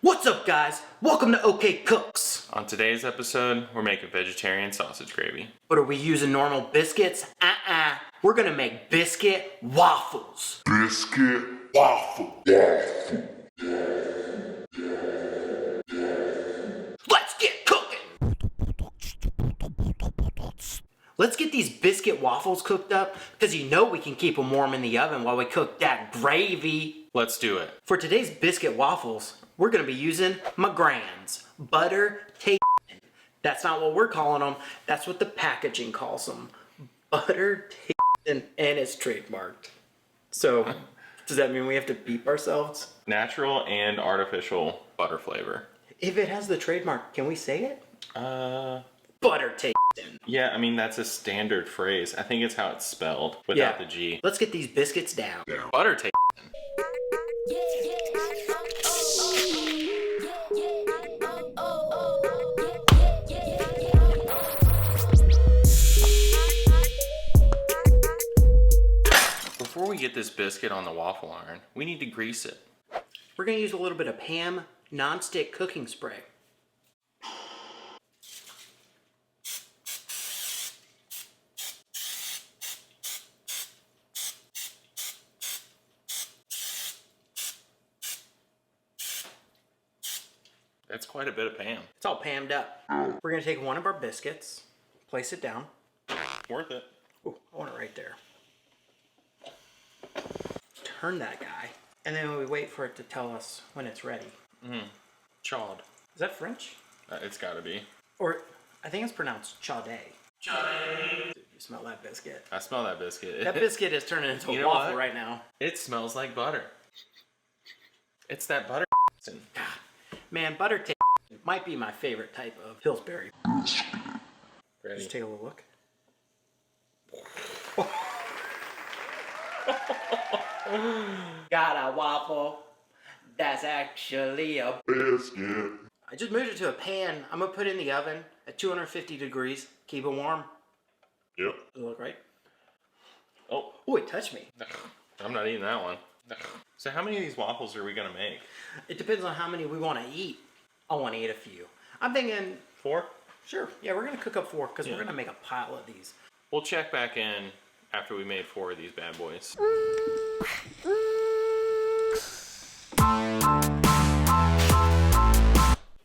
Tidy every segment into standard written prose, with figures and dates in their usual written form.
What's up, guys? Welcome to OK Cooks. On today's episode, we're making vegetarian sausage gravy. But are we using normal biscuits? We're gonna make biscuit waffles. Biscuit Waffle. Let's get cooking! Let's get these biscuit waffles cooked up, because you know we can keep them warm in the oven while we cook that gravy. Let's do it. For today's biscuit waffles, we're gonna be using my grands, butter tasting. That's not what we're calling them, that's what the packaging calls them. Butter tasting, and it's trademarked. So, does that mean we have to beep ourselves? Natural and artificial butter flavor. If it has the trademark, can we say it? Butter tasting. Yeah, I mean, that's a standard phrase. I think it's how it's spelled without the G. Let's get these biscuits down. Butter tasting. Before we get this biscuit on the waffle iron, we need to grease it. We're gonna use a little bit of Pam non-stick cooking spray. That's quite a bit of Pam. It's all Pammed up. We're gonna take one of our biscuits, place it down. Worth it. Ooh, I want it right there. Turn that guy, and then we wait for it to tell us when it's ready. Chawed. Is that French? It's gotta be. Or, I think it's pronounced chaude. Chawed. Dude, you smell that biscuit. I smell that biscuit. That biscuit is turning into You a know waffle what? right now. It smells like butter. It's that butter. Man, butter taste might be my favorite type of Pillsbury. Ready? Just take a little look. Got a waffle. That's actually a Biscuit. I just moved it to a pan. I'm gonna put it in the oven at 250 degrees. Keep it warm. Yep. Does it look right? Oh, Oh, it touched me. I'm not eating that one. So how many of these waffles are we gonna make? It depends on how many we want to eat. I want to eat a few. I'm thinking, 4? sure. Yeah, we're gonna cook up 4 because Yeah. we're gonna make a pile of these. We'll check back in after we made 4 of these bad boys.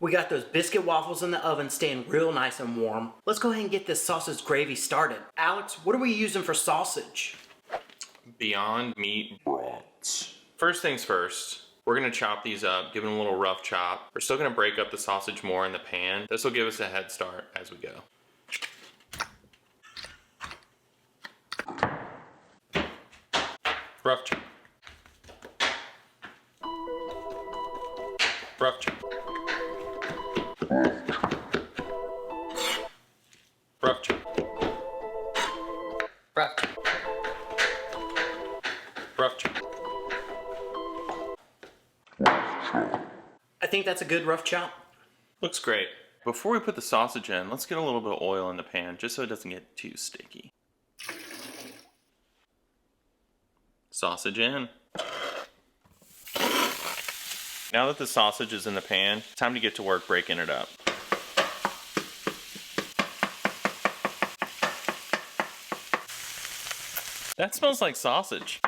We got those biscuit waffles in the oven staying real nice and warm. Let's go ahead and get this sausage gravy started. Alex, what are we using for sausage? Beyond Meat. Brat. First things first, we're gonna chop these up, give them a little rough chop. We're still gonna break up the sausage more in the pan. This will give us a head start as we go. Rough chop. Rough chop. Rough chop. Rough. Rough chop. I think that's a good rough chop. Looks great. Before we put the sausage in, let's get a little bit of oil in the pan just so it doesn't get too sticky. Sausage in. Now that the sausage is in the pan, time to get to work breaking it up. That smells like sausage.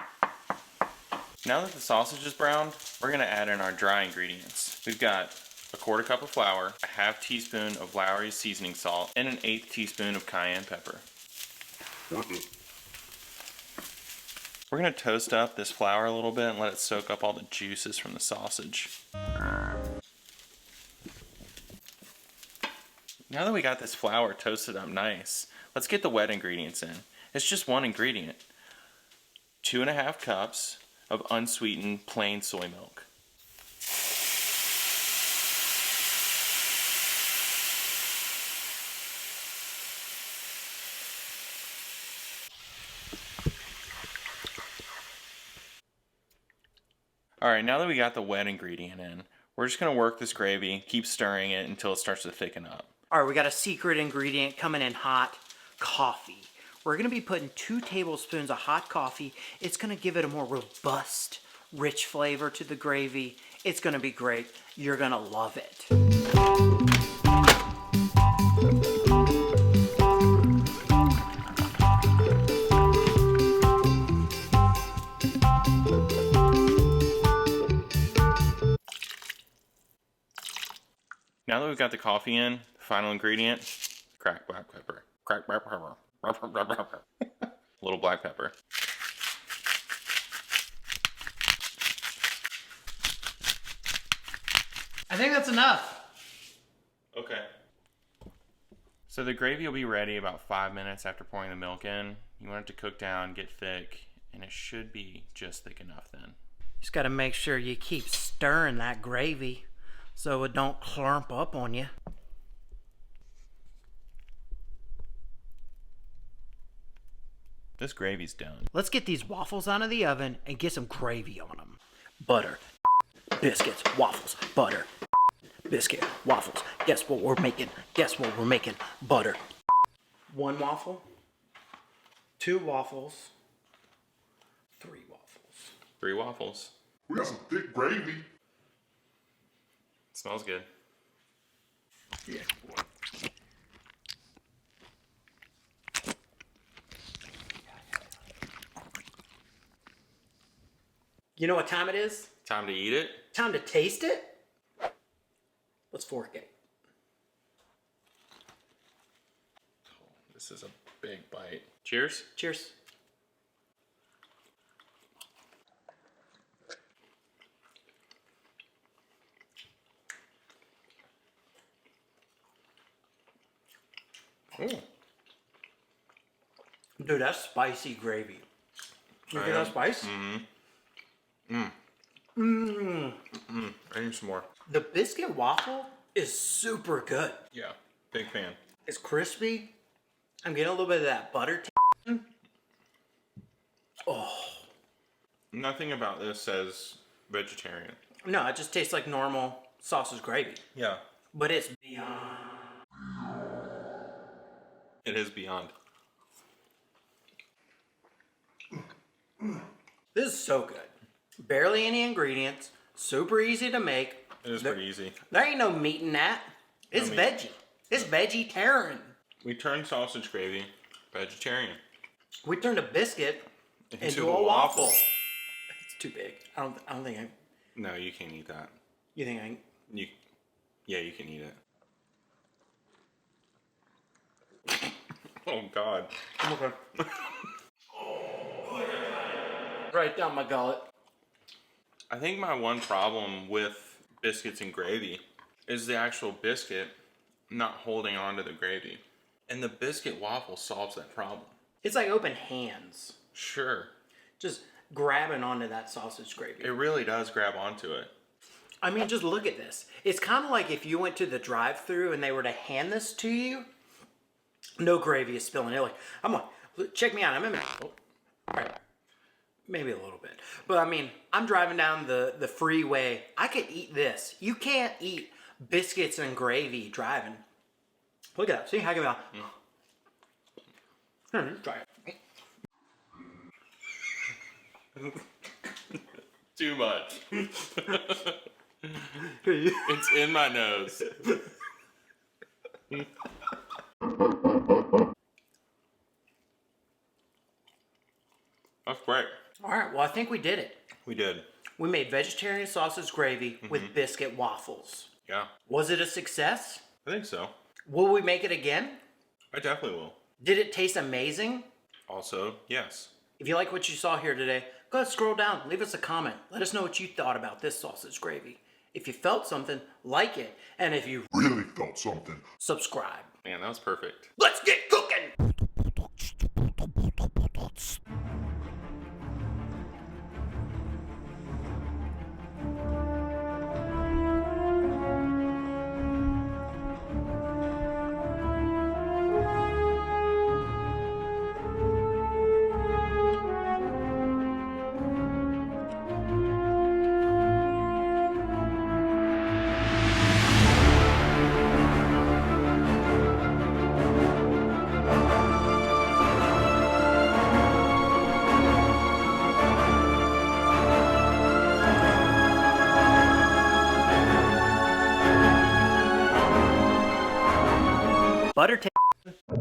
Now that the sausage is browned, we're gonna add in our dry ingredients. We've got a 1/4 cup of flour, a 1/2 teaspoon of Lawry's seasoning salt, and an 1/8 teaspoon of Cayenne Pepper. We're gonna toast up this flour a little bit and let it soak up all the juices from the sausage. Now that we got this flour toasted up nice, let's get the wet ingredients in. It's just one ingredient. 2.5 cups of unsweetened plain soy milk. Alright, now that we got the wet ingredient in, we're just going to work this gravy, keep stirring it until it starts to thicken up. All right, we got a secret ingredient coming in hot, coffee. We're gonna be putting 2 tablespoons of hot coffee. It's gonna give it a more robust, rich flavor to the gravy. It's gonna be great. You're gonna love it. Now that we've got the coffee in, final ingredient, cracked black pepper. Cracked black pepper. Little black pepper. I think that's enough. Okay. So the gravy will be ready about 5 minutes after pouring the milk in. You want it to cook down, get thick, and it should be just thick enough then. Just gotta make sure you keep stirring that gravy so it don't clump up on you. This gravy's done. Let's get these waffles out of the oven and get some gravy on them. Butter, biscuits, waffles, butter, biscuit, waffles. Guess what we're making? Guess what we're making? Butter. 1 waffle, 2 waffles, 3 waffles. 3 waffles. We got some thick gravy. Smells good. Yeah. You know what time it is? Time to eat it. Time to taste it? Let's fork it. This is a big bite. Cheers. Cheers. Ooh. Dude, that's spicy gravy. You get that spice? I need some more. The biscuit waffle is super good. Yeah, big fan. It's crispy. I'm getting a little bit of that butter. Nothing about this says vegetarian. No, it just tastes like normal sausage gravy. Yeah. But it's beyond. It is beyond. This is so good. Barely any ingredients. Super easy to make. It is pretty easy. There ain't no meat in that. It's No meat. veggie. It's vegetarian. We turned sausage gravy vegetarian. We turned a biscuit into a waffle. It's too big. I don't think I. No, you can't eat that. You think I? Yeah, you can eat it. Oh God. Okay. Right down my gullet. I think my one problem with biscuits and gravy is the actual biscuit not holding on to the gravy. And the biscuit waffle solves that problem. It's like open hands. Sure. Just grabbing onto that sausage gravy. It really does grab onto it. I mean, just look at this. It's kind of like if you went to the drive-thru and they were to hand this to you, no gravy is spilling. You're like, I'm like, check me out. I'm in my, oh, all right. Maybe a little bit. But I mean, I'm driving down the freeway. I could eat this. You can't eat biscuits and gravy driving. Look at that. See how I can try it. Too much. It's in my nose. That's great. All right. Well, I think we did it. We did. We made vegetarian sausage gravy with biscuit waffles. Yeah. Was it a success? I think so. Will we make it again? I definitely will. Did it taste amazing? Also, yes. If you like what you saw here today, go ahead, scroll down, leave us a comment. Let us know what you thought about this sausage gravy. If you felt something, like it. And if you Really felt something. subscribe. Man, that was perfect. Let's get cooking! butter tasting.